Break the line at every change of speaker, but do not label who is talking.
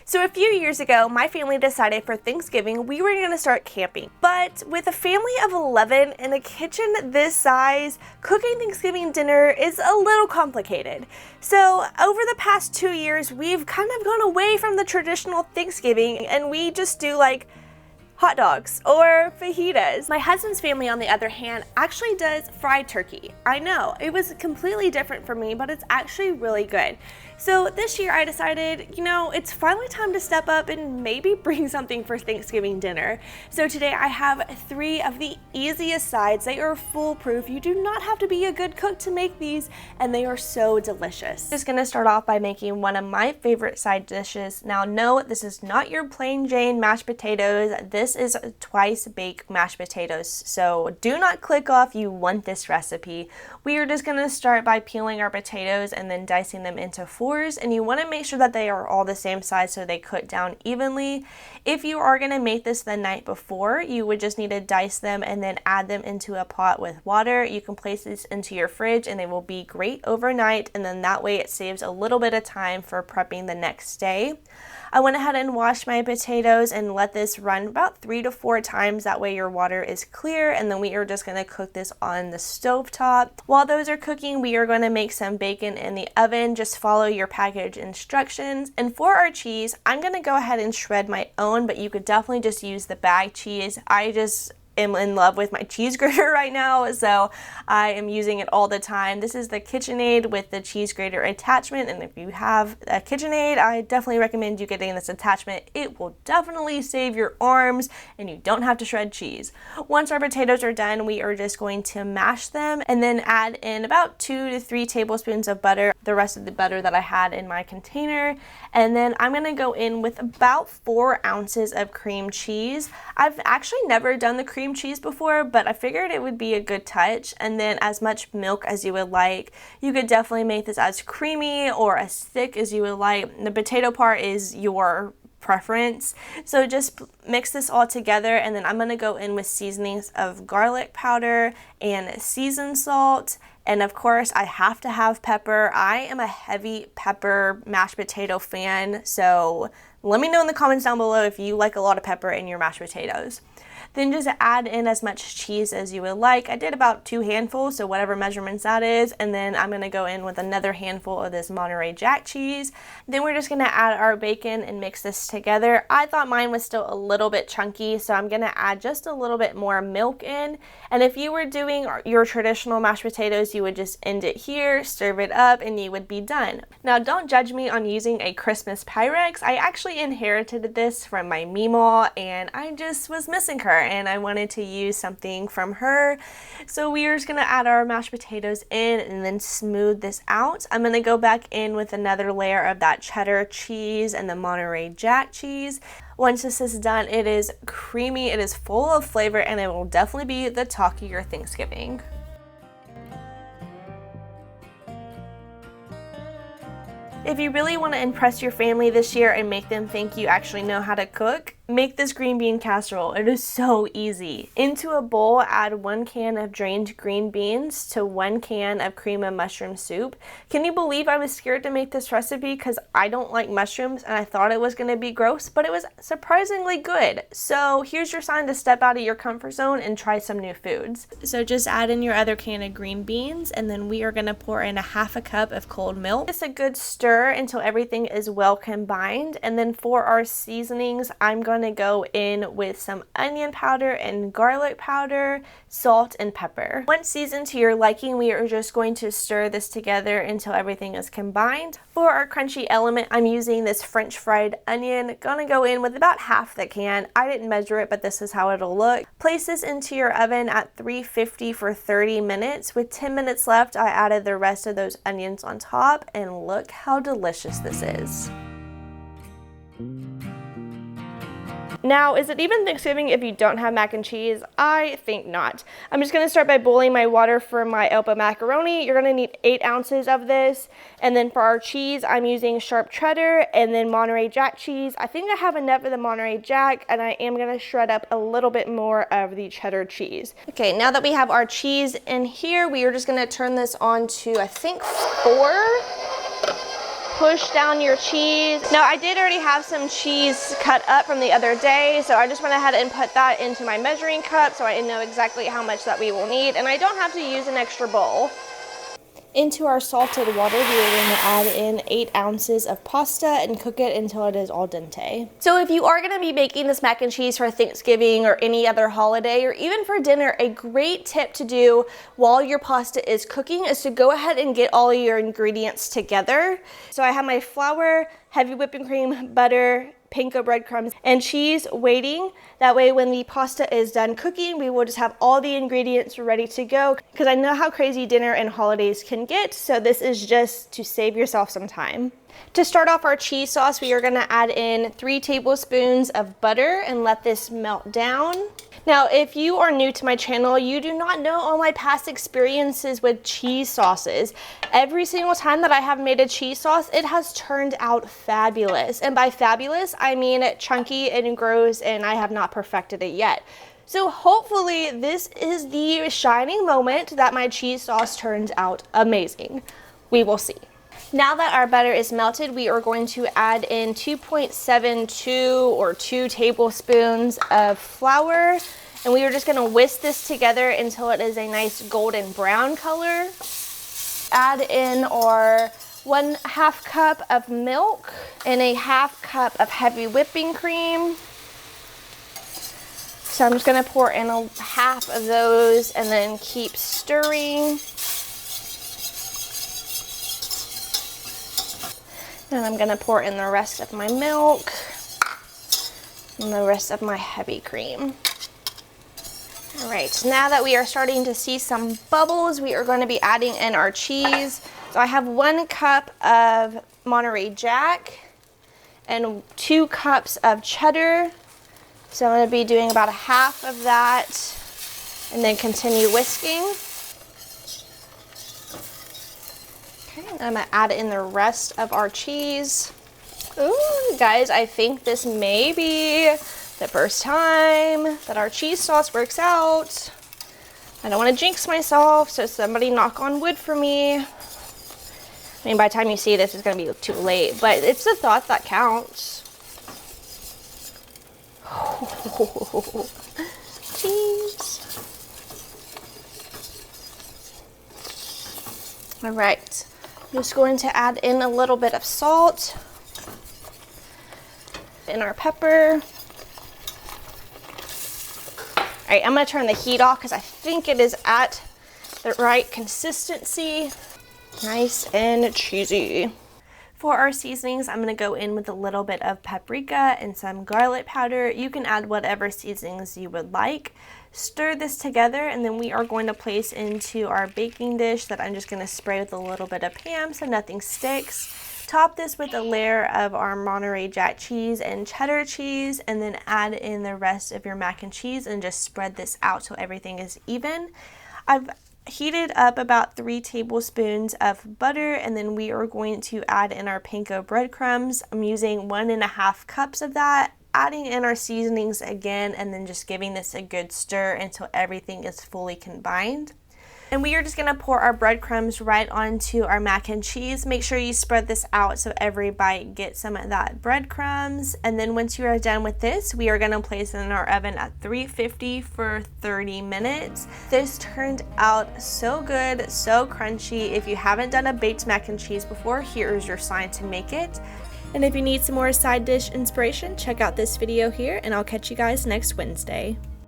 So a few years ago, my family decided for Thanksgiving we were going to start camping. But with a family of 11 in a kitchen this size, cooking Thanksgiving dinner is a little complicated. So over the past 2 years, we've kind of gone away from the traditional Thanksgiving and we just do like hot dogs or fajitas. My husband's family, on the other hand, actually does fried turkey. I know, it was completely different for me, but it's actually really good. So this year I decided, it's finally time to step up and maybe bring something for Thanksgiving dinner. So today I have 3 of the easiest sides. They are foolproof. You do not have to be a good cook to make these, and they are so delicious. Just gonna start off by making one of my favorite side dishes. Now, no, this is not your plain Jane mashed potatoes. This is twice baked mashed potatoes. So do not click off you want this recipe. We are just gonna start by peeling our potatoes and then dicing them into 4s, and you want to make sure that they are all the same size so they cook down evenly. If you are going to make this the night before, you would just need to dice them and then add them into a pot with water. You can place this into your fridge and they will be great overnight, and then that way it saves a little bit of time for prepping the next day. I went ahead and washed my potatoes and let this run about 3 to 4 times. That way your water is clear, and then we are just going to cook this on the stove top. While those are cooking, we are going to make some bacon in the oven. Just follow your package instructions. And for our cheese, I'm going to go ahead and shred my own, but you could definitely just use the bag cheese. I just am in love with my cheese grater right now, so I am using it all the time. This is the KitchenAid with the cheese grater attachment, and if you have a KitchenAid, I definitely recommend you getting this attachment. It will definitely save your arms and you don't have to shred cheese. Once our potatoes are done, we are just going to mash them and then add in about 2 to 3 tablespoons of butter, the rest of the butter that I had in my container, and then I'm going to go in with about 4 ounces of cream cheese. I've actually never done the cream cheese before, but I figured it would be a good touch. And then as much milk as you would like. You could definitely make this as creamy or as thick as you would like. The potato part is your preference. So just mix this all together, and then I'm going to go in with seasonings of garlic powder and seasoned salt. And of course, I have to have pepper. I am a heavy pepper mashed potato fan, so let me know in the comments down below if you like a lot of pepper in your mashed potatoes. Then just add in as much cheese as you would like. I did about 2 handfuls, so whatever measurements that is. And then I'm going to go in with another handful of this Monterey Jack cheese. Then we're just going to add our bacon and mix this together. I thought mine was still a little bit chunky, so I'm going to add just a little bit more milk in. And if you were doing your traditional mashed potatoes, you would just end it here, serve it up, and you would be done. Now, don't judge me on using a Christmas Pyrex. I actually inherited this from my Meemaw, and I just was missing her, and I wanted to use something from her. So we are just going to add our mashed potatoes in and then smooth this out. I'm going to go back in with another layer of that cheddar cheese and the Monterey Jack cheese. Once this is done, it is creamy, it is full of flavor, and it will definitely be the talk of your Thanksgiving. If you really want to impress your family this year and make them think you actually know how to cook, make this green bean casserole. It is so easy. Into a bowl, add 1 can of drained green beans to 1 can of cream of mushroom soup. Can you believe I was scared to make this recipe because I don't like mushrooms and I thought it was going to be gross, but it was surprisingly good. So here's your sign to step out of your comfort zone and try some new foods. So just add in your other can of green beans, and then we are going to pour in a 1/2 cup of cold milk. It's a good stir until everything is well combined, and then for our seasonings, I'm going to go in with some onion powder and garlic powder, salt, and pepper. Once seasoned to your liking, we are just going to stir this together until everything is combined. For our crunchy element, I'm using this French fried onion. Gonna go in with about 1/2 the can. I didn't measure it, but this is how it'll look. Place this into your oven at 350 for 30 minutes. With 10 minutes left, I added the rest of those onions on top, and look how delicious this is. Now, is it even Thanksgiving if you don't have mac and cheese? I think not. I'm just going to start by boiling my water for my Ibotta macaroni. You're going to need 8 ounces of this. And then for our cheese, I'm using sharp cheddar and then Monterey Jack cheese. I think I have enough of the Monterey Jack, and I am going to shred up a little bit more of the cheddar cheese. Okay, now that we have our cheese in here, we are just going to turn this on to, I think, 4. push down your cheese. Now I did already have some cheese cut up from the other day, so I just went ahead and put that into my measuring cup so I know exactly how much that we will need, and I don't have to use an extra bowl. Into our salted water, we are going to add in 8 ounces of pasta and cook it until it is al dente. So if you are going to be making this mac and cheese for Thanksgiving or any other holiday or even for dinner, a great tip to do while your pasta is cooking is to go ahead and get all your ingredients together. So I have my flour, heavy whipping cream, butter, panko breadcrumbs, and cheese waiting. That way when the pasta is done cooking, we will just have all the ingredients ready to go, because I know how crazy dinner and holidays can get, so this is just to save yourself some time. To start off our cheese sauce, we are going to add in 3 tablespoons of butter and let this melt down. Now, if you are new to my channel, you do not know all my past experiences with cheese sauces. Every single time that I have made a cheese sauce, it has turned out fabulous. And by fabulous, I mean chunky and gross, and I have not perfected it yet. So hopefully this is the shining moment that my cheese sauce turns out amazing. We will see. Now that our butter is melted, we are going to add in 2.72 or 2 tablespoons of flour, and we are just going to whisk this together until it is a nice golden brown color. Add in our 1/2 cup of milk and a 1/2 cup of heavy whipping cream. So I'm just going to pour in a 1/2 of those and then keep stirring. And I'm going to pour in the rest of my milk and the rest of my heavy cream. All right, now that we are starting to see some bubbles, we are going to be adding in our cheese. So I have 1 cup of Monterey Jack and 2 cups of cheddar. So I'm going to be doing about 1/2 of that and then continue whisking. I'm going to add in the rest of our cheese. Ooh, guys, I think this may be the first time that our cheese sauce works out. I don't want to jinx myself, so somebody knock on wood for me. I mean, by the time you see this, it's going to be too late, but it's the thought that counts. Cheese. All right. I'm just going to add in a little bit of salt and our pepper. All right, I'm going to turn the heat off because I think it is at the right consistency. Nice and cheesy. For our seasonings, I'm going to go in with a little bit of paprika and some garlic powder. You can add whatever seasonings you would like. Stir this together, and then we are going to place into our baking dish that I'm just going to spray with a little bit of Pam so nothing sticks. Top this with a layer of our Monterey Jack cheese and cheddar cheese, and then add in the rest of your mac and cheese and just spread this out so everything is even. I've heated up about 3 tablespoons of butter, and then we are going to add in our panko breadcrumbs. I'm using 1.5 cups of that, adding in our seasonings again, and then just giving this a good stir until everything is fully combined. And we are just going to pour our breadcrumbs right onto our mac and cheese. Make sure you spread this out so every bite gets some of that breadcrumbs. And then once you are done with this, we are going to place it in our oven at 350 for 30 minutes. This turned out so good, so crunchy. If you haven't done a baked mac and cheese before, here is your sign to make it. And if you need some more side dish inspiration, check out this video here, and I'll catch you guys next Wednesday.